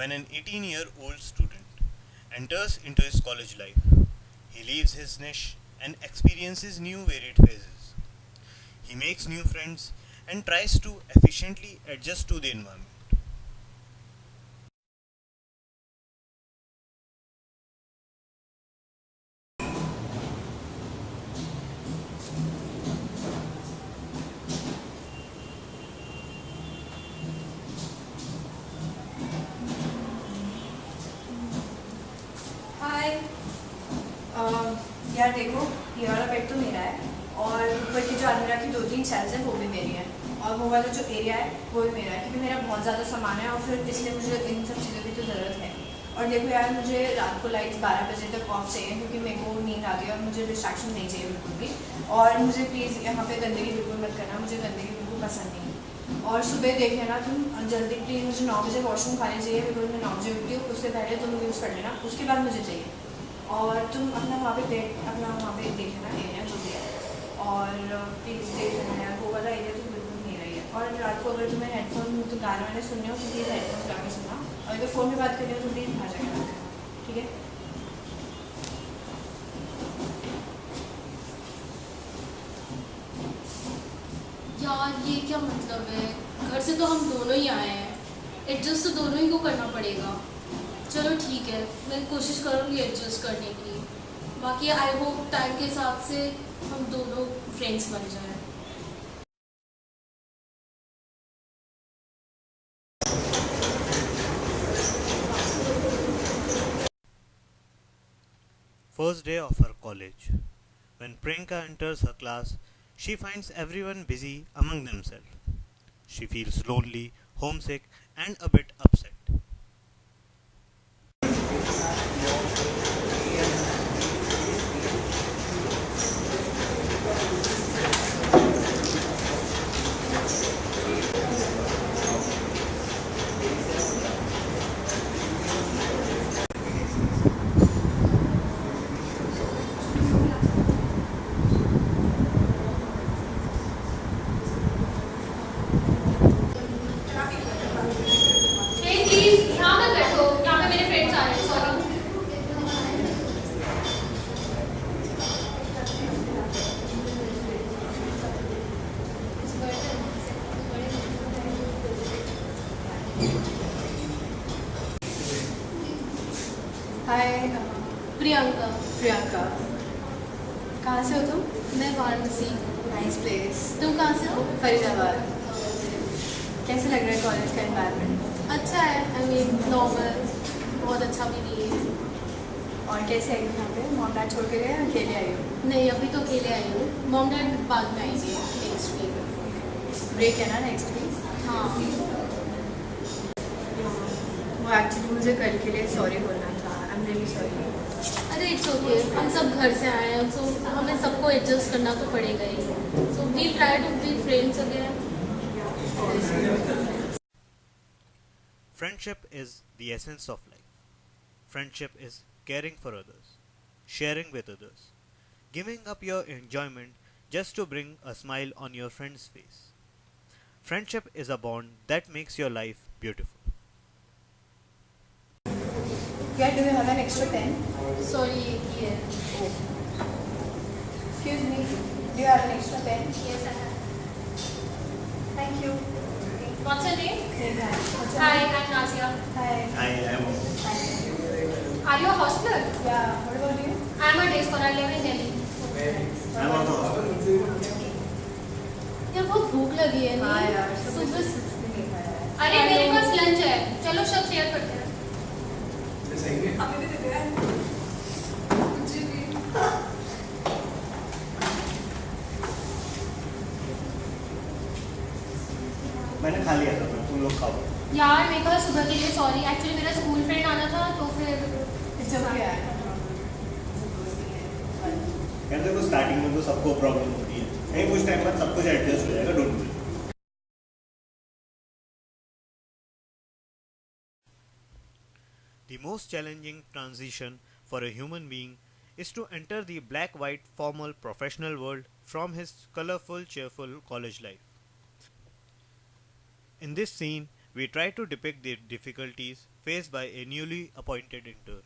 when an 18-year-old student enters into his college life. He leaves his niche and experiences new varied phases. He makes new friends and tries to efficiently adjust to the environment. हाय। यार देखो, ये वाला bed तो मेरा है और ऊपर की जो अलमीरा की 2-3 शेल्फ्स हैं वो भी मेरी है और वो वाला जो एरिया है वो भी मेरा है क्योंकि मेरा बहुत ज़्यादा सामान है और फिर इसलिए मुझे इन सब चीज़ों की तो ज़रूरत है। और देखो यार, मुझे रात को लाइट्स 12 बजे तक ऑफ चाहिए क्योंकि मेरे को नींद आती है और मुझे डिस्ट्रैक्शन नहीं चाहिए बिल्कुल भी। और मुझे प्लीज़ यहाँ पे गंदगी बिल्कुल मत करना, मुझे गंदगी बिल्कुल पसंद नहीं है। और सुबह देख लेना तुम जल्दी, प्लीज़ मुझे 9 बजे वॉशरूम खाने चाहिए बिकॉज मैं 9 बजे उठती हूँ, उससे पहले तुम यूज़ कर लेना, उसके बाद मुझे चाहिए। और तुम अपना वहाँ पे देख लेना एरिया जो भी है और प्लीज़ देख लेना यार, वो वाला एरिया तो बिल्कुल नहीं रही है। और रात को अगर तुम्हें हेडफोन तो गाने वाने सुनने हो तो प्लीज़ हेडफोन लगा के सुनना, और अगर फ़ोन में बात कर रही हो तो प्लीज़ बाहर जाके बात करना, ठीक है? यार ये क्या मतलब है, घर से तो हम दोनों ही आए हैं, एडजस्ट तो दोनों ही को करना पड़ेगा। चलो ठीक है, मैं कोशिश करूँगी एडजस्ट करने की। बाकी आई होप टाइम के हिसाब से हम दोनों फ्रेंड्स बन जाएं। First day of her college. When Priyanka enters her class, she finds everyone busy among themselves. She feels lonely, homesick, and a bit upset. Please यहाँ मत बैठो, यहाँ पे मेरे फ्रेंड्स आ रहे हैं, सॉरी। हाय। प्रियंका। प्रियंका, कहाँ से हो तुम? मैं वाराणसी। Nice place. तुम कहाँ से हो? फरीदाबाद। कैसे लग रहा है कॉलेज का एनवायरनमेंट? अच्छा है, आई मीन नॉर्मल, बहुत अच्छा भी नहीं है। और कैसे आई हो यहाँ पे? मॉम डैड छोड़ के गए या अकेले आई हो? नहीं, अभी तो अकेले आई हूँ, मॉम डैड बाद में आएंगे नेक्स्ट वीक। ब्रेक है ना नेक्स्ट वीक? हाँ। वो एक्चुअली मुझे कल के लिए सॉरी बोलना था। I am really sorry. अरे इट्स ओके, हम सब घर से आए हैं तो हमें सबको एडजस्ट करना तो पड़ेगा ही। So we try to be friends again. Friendship is the essence of life. Friendship is caring for others, sharing with others, giving up your enjoyment just to bring a smile on your friend's face. Friendship is a bond that makes your life beautiful. Yeah, do you have an extra pen? Sorry, ये है। Excuse me. Do you have an extra pen? Yes, I have. Thank you. What's your name? Hi. Hi, I'm Nasia. Hi. I am. Are you a hostler? Yeah. What about you? I'm a day scholar. I live in Delhi. I'm also. यार बहुत भूख लगी है हाँ नहीं? यार, सब सुबह कुछ नहीं खाया है। अरे मेरे पास लंच है, चलो सब शेयर करते हैं। अभी भी तो गया है। मुझे भी। मैंने खा लिया था, तुम लोग खाओ। यार मेरे को सुबह के लिए सॉरी, एक्चुअली मेरा स्कूल फ्रेंड आना था तो फिर It's okay यार। यार देखो, स्टार्टिंग में तो सबको प्रॉब्लम होती है, कहीं कुछ टाइम बाद सब कुछ एडजस्ट हो जाएगा, don't worry. The most challenging transition for a human being is to enter the black white formal professional world from his colorful cheerful college life. In this scene, we try to depict the difficulties faced by a newly appointed intern.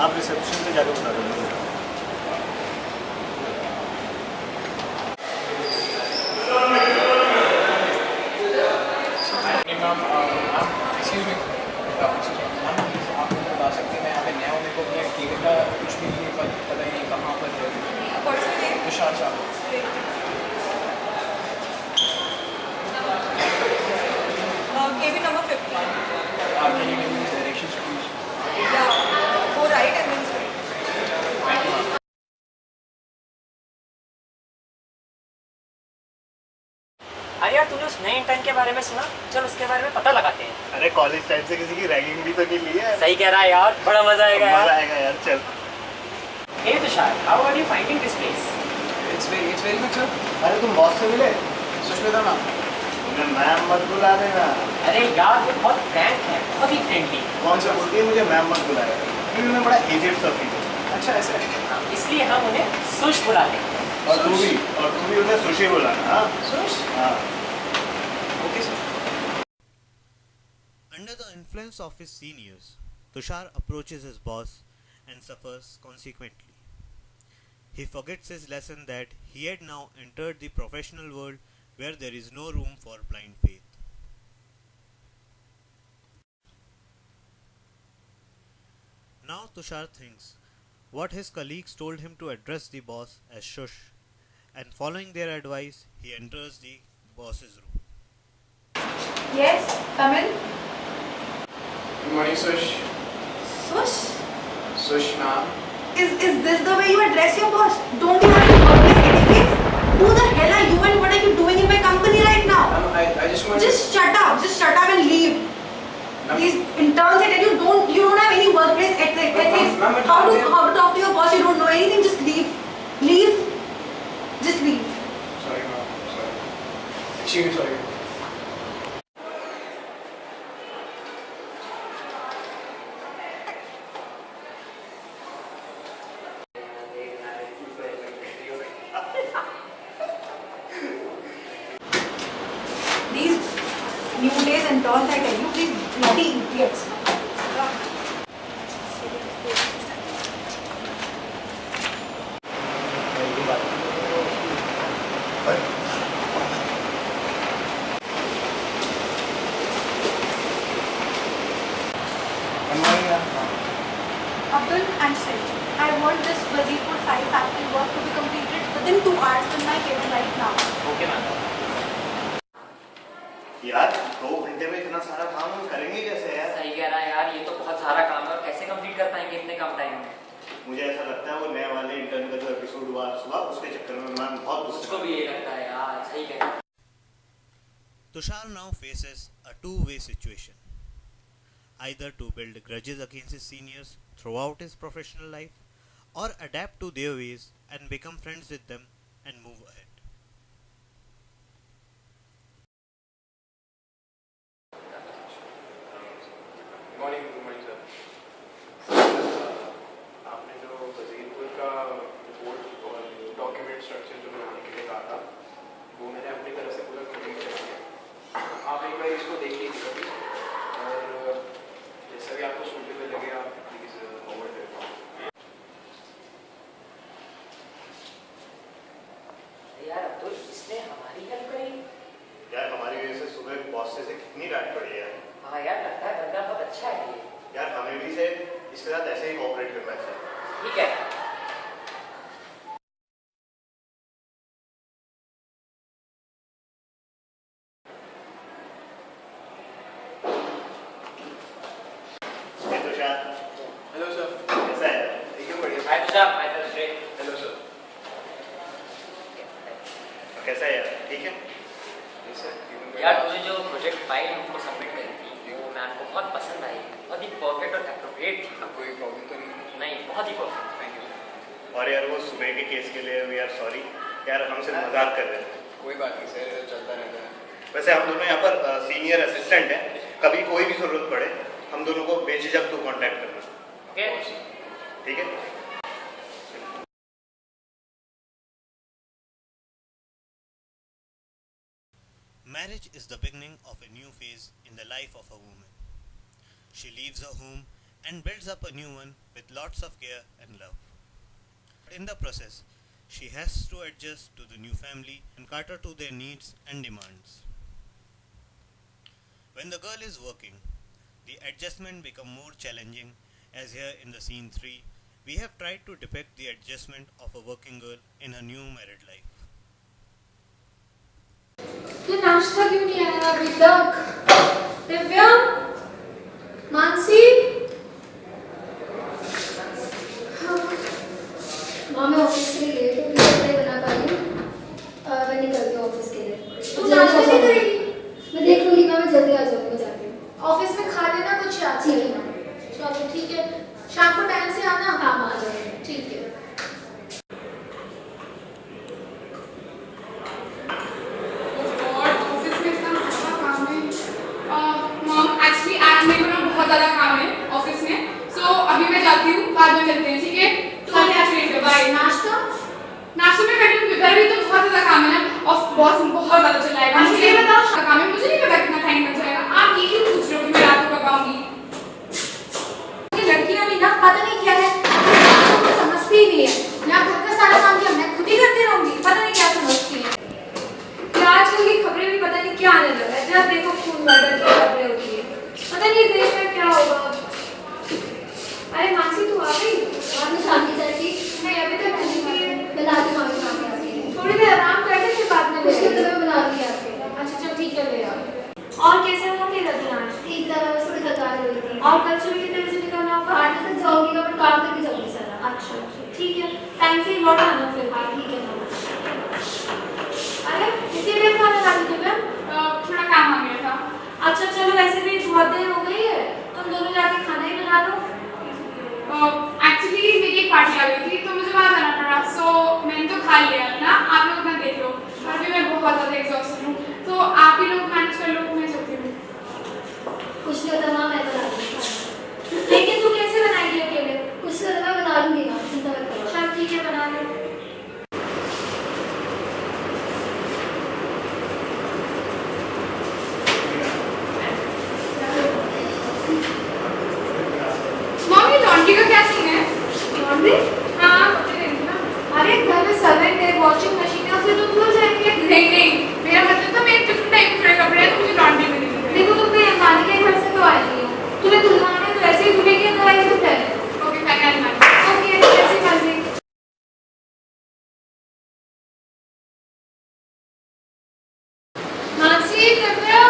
आप reception पे जाकर बता दो। Excuse me ma'am, आप मुझे बता सकते हैं मैं यहाँ पे नया हूँ, मेरे को अपने अकेले का कुछ भी पता ही नहीं कहाँ पर है। तुषार साहब, केबिन नंबर 50. आप can you give me directions please? Yeah, go right and then straight. अरे यार तूने उस नए इंटर्न के बारे में सुना? चल उसके बारे में पता लगाते हैं। अरे कॉलेज टाइम से किसी की रैगिंग भी तो नहीं ली है। सही कह रहा है यार, बड़ा मजा आएगा मजा यार। आएगा यार, चल। Hey Tushar, how are you finding this place? It's very good sir. अरे तुम बॉस से मिले? सुष्मिता मैम, मुझे मैम मत बुला देना। अरे यार वो बहुत फ्रैंक है, बहुत ही फ्रेंडली। कौन सा बोलती है मुझे मैम मत बुलाएगा, क्योंकि मैं बड़ा एजेड सा फील हूँ। अच्छा ऐसा है। इसलिए हम उन्हें सुश बुलाते हैं। और तू भी उन्हें सुशी बुलाना। हाँ सुश? हाँ। Okay sir. Under the influence of his seniors, Tushar approaches his boss and suffers consequently. He forgets his lesson that he had now entered the professional world where there is no room for blind faith. Now Tushar thinks what his colleagues told him to address the boss as Shush, and following their advice, he enters the boss's room. Yes, come in. Good morning Sush. Sush, Sush ma'am, is this the way you address your boss? Don't you have any workplace etiquette? Who the hell are you and what are you doing in my company right now? Ma'am I just want Just shut up and leave. Ma'am. These interns that you don't have any workplace ethics. Ma'am, How to talk to your boss? You don't know anything. Just leave. Leave. Just leave. Sorry ma'am, sorry. Excuse me, sorry. These new days interns, I tell you, these bloody idiots. Abdul and Shri, I want this Wazirpur 5 factory work to be completed within 2 hours in my cabin right now. Okay ma'am. यार 2 घंटे में इतना सारा काम हम करेंगे कैसे यार? सही कह रहा है यार, ये तो बहुत सारा काम है और कैसे कंप्लीट कर पाएंगे इतने कम टाइम में? मुझे ऐसा लगता है वो नए वाले इंटर्न का जो एपिसोड हुआ सुबह, उसके चक्कर में मैम बहुत गुस्सा। मुझको भी ये लगता है यार, सही कह रहा है। Tushar now faces a two-way situation. Either to build grudges against his seniors throughout his professional life, or adapt to their ways and become friends with them and move ahead. Good morning sir. आपने जो वजीरपुर का report और document structure जो बनाने के लिए कहा था, वो मैंने अपनी तरफ से पूरा कंप्लीट कर दिया। आप एक बार इसको देख लीजिए कभी, और जैसा भी आपको सूटेबल लगे आप प्लीज़ फॉरवर्ड करें। यार अब्दुल, इसने हमारी हेल्प करी। यार हमारी वजह से सुबह बॉस से कितनी डांट पड़ी है। हाँ यार, लगता है बंदा बहुत अच्छा है ये। यार हमें भी से इसके साथ ऐसे ही कोऑपरेट करना चाहिए। ठीक है। Tushar, hello sir. कैसा है? एकदम बढ़िया। Hi Tushar, hi Shri. Hello sir. कैसा है यार? ठीक है? जी सर, एकदम बढ़िया। यार तुझे जो प्रोजेक्ट फाइल हमको सबमिट करी थी, वो मैम को बहुत पसंद आई। बहुत ही परफेक्ट और एप्रोप्रिएट थी। आपको कोई प्रॉब्लम तो नहीं? नहीं, बहुत ही परफेक्ट। Thank you sir. और यार वो सुबह के केस के लिए वी आर सॉरी यार, हमसे मजाक कर रहे हैं। कोई बात नहीं सर, ये तो चलता रहता है। वैसे हम दोनों यहाँ पर सीनियर असिस्टेंट हैं, कभी कोई भी ज़रूरत पड़े हम दोनों को बेझिझक तो कांटेक्ट करना, ओके ठीक है? Marriage is the beginning of a new phase in the life of a woman. She leaves her home and builds up a new one with lots of care and love. In the process, she has to adjust to the new family and cater to their needs and demands. When the girl is working, the adjustment becomes more challenging, as here in the scene 3, we have tried to depict the adjustment of a working girl in her new married life. तू नाश्ता क्यों नहीं आया अभी तक? दिव्या, मानसी, माँ मैं office के लिए लेट हूँ, मैं बना पा रही हूँ। मैं निकलती हूँ ऑफिस के लिए। तू नाश्ता नहीं करेगी? मैं देख लूँगी, मैं जल्दी आ जाऊँगी, मैं जाती हूँ। ऑफिस में खा लेना कुछ याद से। ठीक है। चलो ठीक है, शाम को टाइम से आना। हाँ माँ आ जाऊँगी। ठीक है। ऑफिस में इतना सारा काम है। मॉम एक्चुअली आज मेरे को ना बहुत ज़्यादा काम है ऑफिस में, सो अभी मैं जाती हूँ, बाद में मिलते हैं, ठीक है? तो एक्चुअली बाय। नाश्ता नाश्ते में कर लूँगी, घर भी तो बहुत ज़्यादा काम है ना, और बॉस बहुत ज़्यादा चिल्लाएगा। मुझे ये बताओ क्या काम है, मुझे नहीं पता कितना टाइम लग जाएगा। आप ये क्यों पूछ रहे हो कि मैं रात को कब आऊँगी? लड़कियां भी ना पता नहीं क्या है, तो समझती ही नहीं है। यहाँ घर का सारा काम क्या मैं खुद ही करती रहूंगी, पता नहीं क्या समझती है। फिर आजकल की खबरें भी पता नहीं क्या आने लगा है, जब देखो खून मर्डर की खबरें होती है, पता नहीं देश में क्या होगा। अरे मानसी तू आ गई? और मैं शाम की चाय पी? नहीं अभी तक नहीं पी है। मैं लाती हूँ, मामी काम आती है। थोड़ी देर आराम करते फिर बाद में उसके ले अंदर मैं बना दूँगी आपके। अच्छा चल ठीक है ले आओ। और कैसे हो तेरा ध्यान? ठीक था, मैं बस थोड़ी थकान हो रही थी। और कल सुबह कितने बजे निकलना होगा? 8 बजे तक जाऊँगी, मैं काम करके जाऊँगी सारा। अच्छा ठीक है, टाइम से लौट आना फिर। हाँ ठीक है माँ। अरे इसीलिए खाना ला दी मैं। थोड़ा काम आ गया था। अच्छा चलो वैसे भी बहुत देर हो गई है, तुम दोनों जाके खाना ही बना लो। एक्चुअली मेरी एक पार्टी आ गई थी, तो मुझे वहाँ जाना पड़ा, सो मैंने तो खा लिया अपना, आप लोग अपना देख लो। और अभी मैं बहुत ज़्यादा एग्जॉस्ट हूँ, तो आप ही लोग मैनेज कर लो, मैं चलती हूँ। कुछ नहीं होता माँ, मैं बना दूँगी खाना। लेकिन तू कैसे बनाएगी अकेले? कुछ नहीं होता, मैं बना लूँगी माँ, चिंता मत करो। चल ठीक है बना लो। मॉम ये लॉन्ड्री का क्या सीन है? लॉन्ड्री? हाँ मुझे देंगे ना। अरे घर में सर्वेंट है, वॉशिंग मशीन है, उससे तो धुल जाएंगे। नहीं नहीं, मेरा मतलब तो मेरे डिफरेंट टाइप के कपड़े हैं, तो मुझे लॉन्ड्री में नहीं मिलेंगे। देखो तुम मेरे नानी के घर से तो आई नहीं हो, तुम्हें धुलवाना है तो ऐसे ही धुलेगी, धुलाई तो पहले। ओके फाइन, आई ओके कैसी मर्जी। मानसी दिव्या।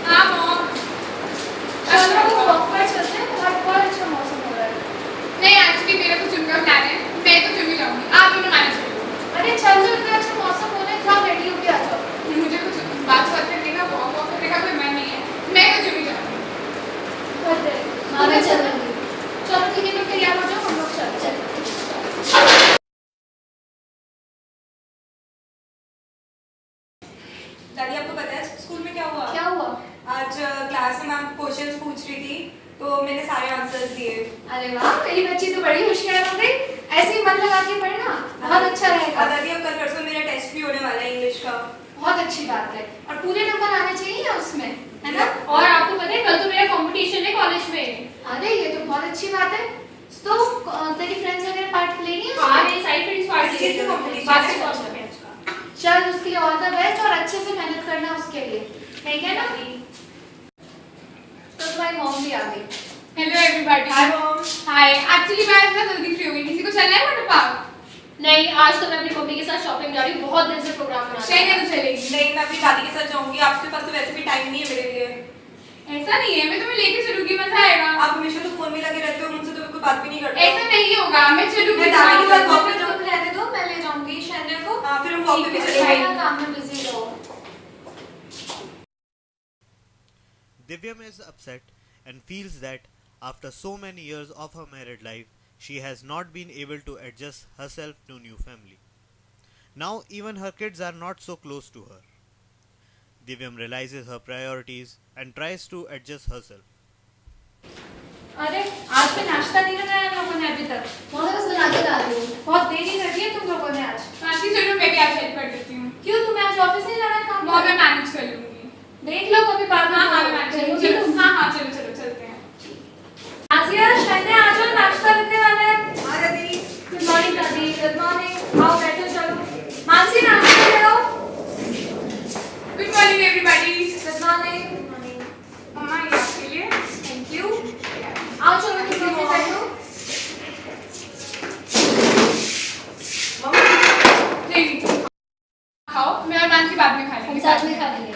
हाँ मॉम। चलो वॉक पर चलते हैं, बाहर बहुत अच्छा मौसम हो रहा है। नहीं एक्चुअली मेरा तो जिम का प्लान है, मैं तो जिम ही जाऊँगी, आप दोनों मैनेज करो। अरे चल जो इतना अच्छा मौसम हो रहा है, जाओ रेडी होके आ जाओ। मुझे कुछ बात करने का वॉक करने का कोई मन नहीं है, मैं तो जिम ही जाऊँगी। करते हाँ मैं चल लूँगी। चलो ठीक है, मैं तैयार हो जाओ, हम लोग चलते हैं। दादी आपको पता है स्कूल में क्या हुआ? क्या हुआ? आज क्लास में मैम क्वेश्चंस पूछ रही थी, तो मैंने सारे आंसर्स दिए। अरे वाह, मेरी बच्ची तो बड़ी होशियार हो गई। ऐसे ही मन लगा के पढ़ना, बहुत अच्छा रहेगा। दादी अब कल परसों मेरा टेस्ट भी होने वाला है इंग्लिश का। बहुत अच्छी बात है, और पूरे नंबर आने चाहिए उसमें, है ना? और आपको पता है कल तो मेरा कंपटीशन है कॉलेज में। अरे ये तो बहुत अच्छी बात है। तो तेरी फ्रेंड्स वगैरह पार्ट ले रही हैं हाँ उसमें? मेरी सारी फ्रेंड्स पार्टी किस चीज़ का competition है? बास्केटबॉल मैच का। चल उसके लिए ऑल द बेस्ट, और अच्छे से मेहनत करना उसके लिए, ठीक है ना? तो तुम्हारी मॉम भी आ गई। Hello everybody. Hi mom. Hi, actually मैं आज ना जल्दी फ्री हो गई, किसी को चलना है वाटर पार्क? नहीं, आज तो मैं अपनी मम्मी के साथ शॉपिंग जा रही हूँ, बहुत दिन से प्रोग्राम बना चाहिए तो चलेगी। नहीं मैं अपनी दादी के साथ जाऊंगी, आपके पास तो वैसे भी टाइम नहीं है मेरे लिए। ऐसा नहीं है, मैं तुम्हें लेके चलूंगी, मजा आएगा। आप हमेशा तो फोन में लगे रहते हो, मुझसे तो कोई बात भी नहीं करते। ऐसा नहीं होगा, मैं चलूंगी। मैं दादी के साथ वॉक पे तुम रहने दो, मैं ले जाऊंगी शैंडल को। हाँ फिर हम वॉक पे भी ठीक है, चलेंगे। अपना काम में बिजी रहो। Divyam is upset and feels that After so many years of her married life, she has not been able to adjust herself to new family. Now even her kids are not so close to her. Divyam realizes her priorities and tries to adjust herself. अरे आज में नाश्ता नहीं बनाया हम लोगों ने अभी तक। मम्मी बस बना के ला रही हूँ। बहुत देरी कर दी है तुम लोगों ने आज। मासी चलो मैं भी आज हेल्प कर देती हूँ। क्यों तुम्हें आज ऑफिस नहीं जाना है काम? वो मैं मैनेज कर लूँगी। देख लो कभी बाद में। हाँ मैं मैनेज चलोगी चलो तुम? हाँ चलो चलो चलते हैं। आसिया शैने आ जाओ नाश्ता करने वाला है। हाँ दादी। गुड मॉर्निंग दादी। Good morning. आओ बैठो चलो। मानसी नाश्ता ले आओ। Good morning everybody. Good morning. मम्मा ये आपके लिए। Thank you. आओ चलो तुम लोग भी बैठो। नहीं खाओ मैं और मानसी बाद में खा हम लेंगे। साथ में खा लेंगे।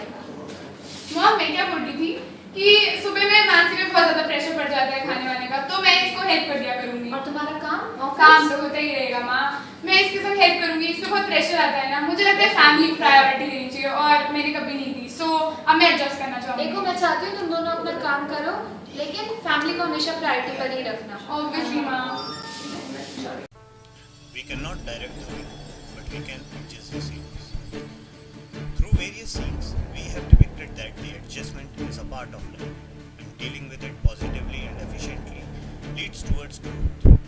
मॉम मैं क्या बोल रही थी कि सुबह में मानसी में बहुत ज्यादा प्रेशर पड़ जाता है खाने वाने का, तो मैं इसको हेल्प कर दिया करूंगी। और तुम्हारा काम? काम तो होता ही रहेगा माँ, मैं इसके साथ हेल्प करूंगी। इसमें बहुत प्रेशर आता है ना, मुझे लगता है फैमिली प्रायोरिटी देनी चाहिए और मैंने कभी नहीं दी, सो अब मैं एडजस्ट करना चाहूँगी। देखो मैं चाहती हूँ तुम दोनों अपना काम करो, लेकिन फैमिली को हमेशा प्रायोरिटी पर ही रखना। ऑब्वियसली माँ। We cannot direct the film, but we can adjust the scenes. Through various scenes, we have depicted that the adjustment is a part of life, and dealing with it positively and efficiently leads towards growth.